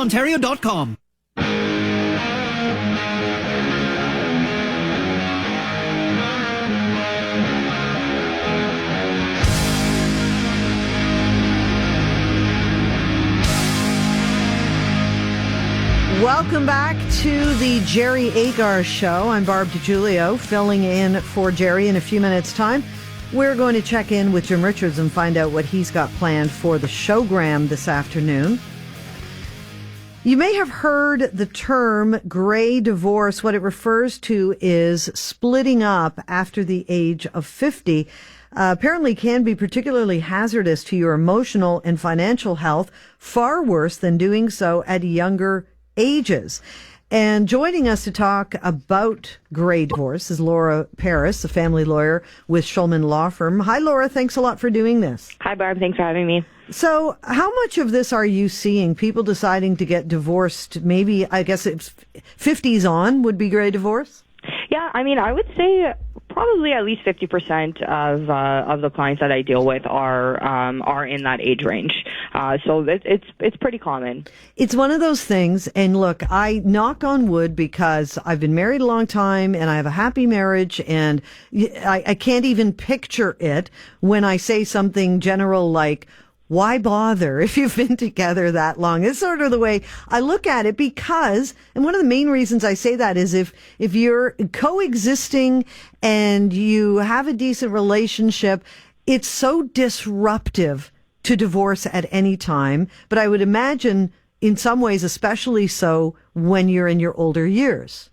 NewsTalk1010.com. Welcome back to the Jerry Agar Show. I'm Barb DiGiulio, filling in for Jerry in a few minutes' time. We're going to check in with Jim Richards and find out what he's got planned for the showgram this afternoon. You may have heard the term gray divorce. What it refers to is splitting up after the age of 50. Apparently can be particularly hazardous to your emotional and financial health, far worse than doing so at younger ages. And joining us to talk about gray divorce is Laura Paris, a family lawyer with Shulman Law Firm. Hi, Laura. Thanks a lot for doing this. Hi, Barb. Thanks for having me. So how much of this are you seeing? People deciding to get divorced, maybe, I guess it's 50s on would be gray divorce? Yeah, I mean, I would say probably at least 50% of the clients that I deal with are in that age range. So it's pretty common. It's one of those things, and look, I knock on wood because I've been married a long time and I have a happy marriage, and I can't even picture it when I say something general like, why bother if you've been together that long? It's sort of the way I look at it because, and one of the main reasons I say that is if you're coexisting and you have a decent relationship, it's so disruptive to divorce at any time. But I would imagine in some ways, especially so when you're in your older years.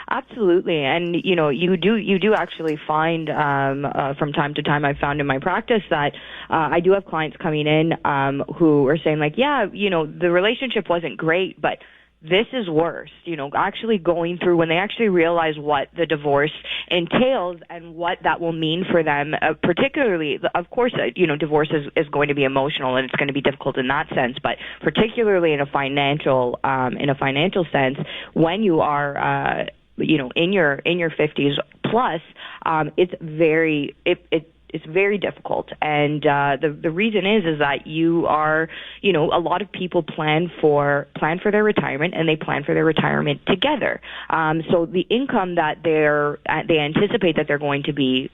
Absolutely, and you do actually find from time to time, I've found in my practice that I do have clients coming in who are saying like, yeah, the relationship wasn't great, but this is worse. Actually going through when they actually realize what the divorce entails and what that will mean for them. Particularly, of course, divorce is going to be emotional and it's going to be difficult in that sense. But particularly in a financial sense, when you are in your 50s plus, it's very difficult. And the reason is that you are, a lot of people plan for their retirement, and they plan for their retirement together. So the income that they anticipate that they're going to be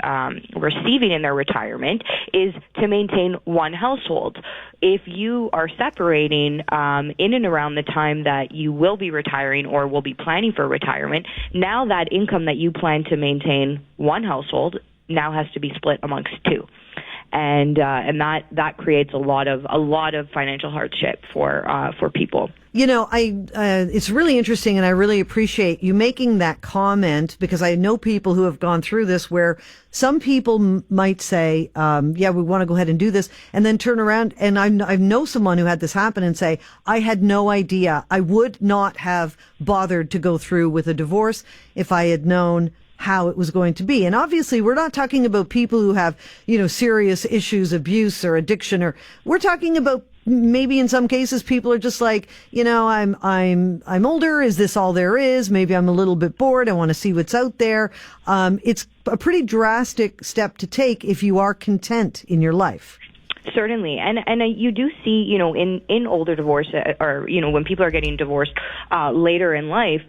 receiving in their retirement is to maintain one household. If you are separating in and around the time that you will be retiring or will be planning for retirement, now that income that you plan to maintain one household now has to be split amongst two, and that creates a lot of financial hardship for people. It's really interesting, and I really appreciate you making that comment because I know people who have gone through this where some people might say, yeah, we want to go ahead and do this, and then turn around, and I know someone who had this happen and say, I had no idea. I would not have bothered to go through with a divorce if I had known how it was going to be. And obviously we're not talking about people who have, serious issues, abuse or addiction, or we're talking about maybe in some cases people are just like, I'm older. Is this all there is? Maybe I'm a little bit bored. I want to see what's out there. It's a pretty drastic step to take if you are content in your life. Certainly, and you do see, in older divorce, or when people are getting divorced later in life,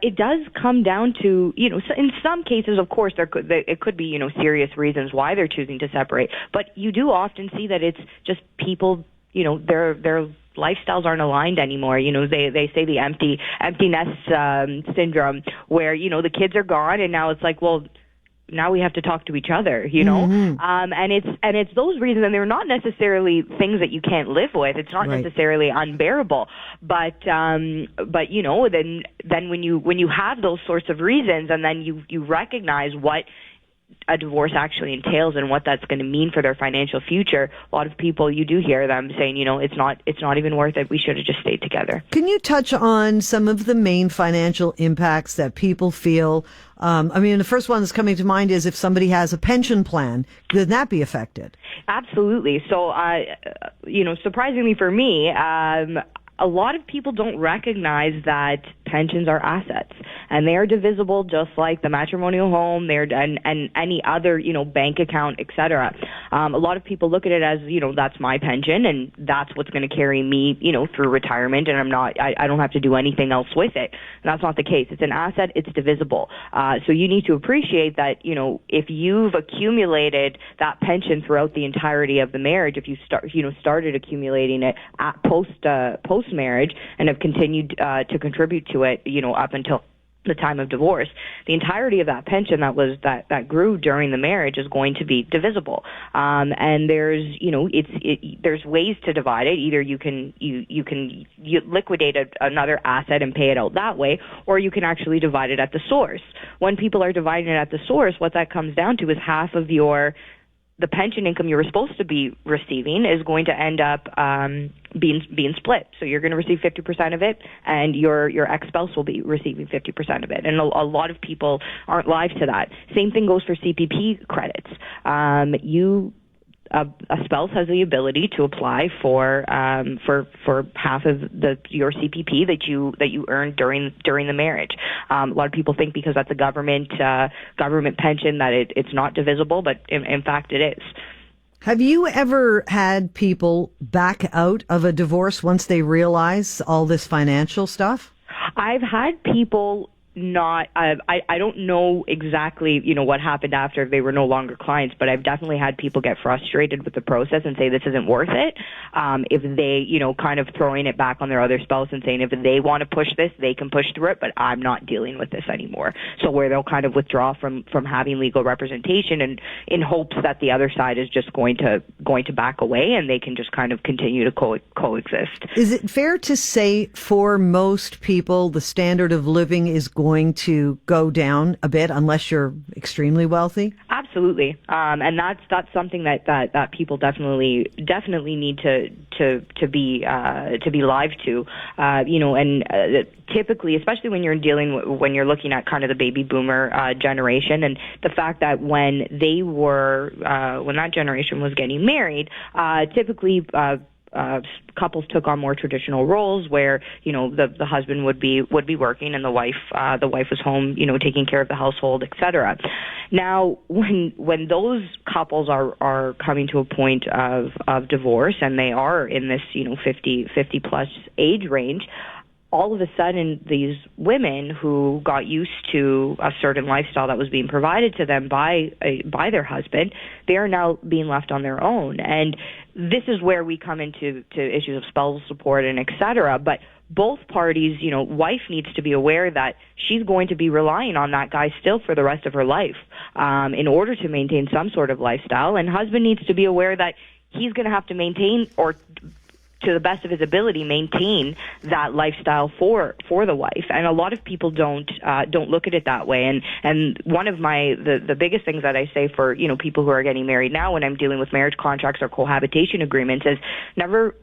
it does come down to, in some cases, of course, it could be, serious reasons why they're choosing to separate. But you do often see that it's just people, their lifestyles aren't aligned anymore. They say the empty nest syndrome, where the kids are gone, and now it's like, well, now we have to talk to each other, Mm-hmm. And it's those reasons, and they're not necessarily things that you can't live with. It's not right. necessarily unbearable, but then when you have those sorts of reasons, and then you recognize what a divorce actually entails and what that's going to mean for their financial future, a lot of people, you do hear them saying, it's not even worth it. We should have just stayed together. Can you touch on some of the main financial impacts that people feel? The first one that's coming to mind is if somebody has a pension plan, could that be affected? Absolutely. So, surprisingly for me, a lot of people don't recognize that pensions are assets, and they are divisible just like the matrimonial home, and any other, bank account, etc. A lot of people look at it as, that's my pension, and that's what's going to carry me, through retirement, and I don't have to do anything else with it. And that's not the case. It's an asset. It's divisible. So you need to appreciate that, if you've accumulated that pension throughout the entirety of the marriage, if you started accumulating it at post marriage and have continued to contribute to it, up until the time of divorce, the entirety of that pension that grew during the marriage is going to be divisible. And there's there's ways to divide it. Either you can liquidate another asset and pay it out that way, or you can actually divide it at the source. When people are dividing it at the source, what that comes down to is half of the pension income you were supposed to be receiving is going to end up being split. So you're going to receive 50% of it, and your ex-spouse will be receiving 50% of it. And a lot of people aren't live to that. Same thing goes for CPP credits. A spouse has the ability to apply for half of your CPP that you earned during the marriage. A lot of people think because that's a government pension that it's not divisible, but in fact it is. Have you ever had people back out of a divorce once they realize all this financial stuff? I've had people not, I don't know exactly, what happened after they were no longer clients, but I've definitely had people get frustrated with the process and say this isn't worth it. If they, kind of throwing it back on their other spouse and saying if they want to push this, they can push through it, but I'm not dealing with this anymore. So where they'll kind of withdraw from having legal representation, and in hopes that the other side is just going to back away and they can just kind of continue to coexist. Is it fair to say for most people the standard of living is going to go down a bit unless you're extremely wealthy? Absolutely, and that's something that people definitely need to be live to, and typically, especially when you're looking at kind of the baby boomer generation, and the fact that when that generation was getting married, typically couples took on more traditional roles where the husband would be working and the wife was home taking care of the household, etc. Now when those couples are coming to a point of divorce and they are in this 50 plus age range, all of a sudden, these women who got used to a certain lifestyle that was being provided to them by their husband, they are now being left on their own. And this is where we come into issues of spousal support and et cetera. But both parties, wife needs to be aware that she's going to be relying on that guy still for the rest of her life in order to maintain some sort of lifestyle. And husband needs to be aware that he's going to have to maintain, or to the best of his ability, maintain that lifestyle for the wife. And a lot of people don't look at it that way. And one of the biggest things that I say for people who are getting married now when I'm dealing with marriage contracts or cohabitation agreements is never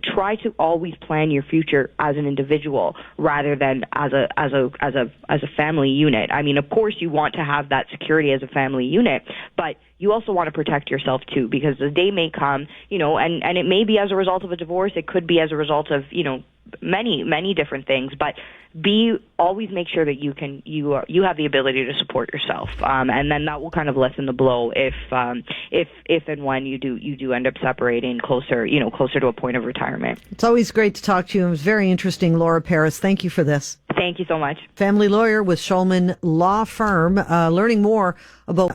try to always plan your future as an individual rather than as a family unit. I mean, of course, you want to have that security as a family unit, but you also want to protect yourself too, because the day may come, and it may be as a result of a divorce. It could be as a result of many different things, but always make sure that you have the ability to support yourself, and then that will kind of lessen the blow if and when you do end up separating closer to a point of retirement. It's always great to talk to you. It was very interesting, Laura Paris. Thank you for this. Thank you so much. Family lawyer with Shulman Law Firm. Learning more about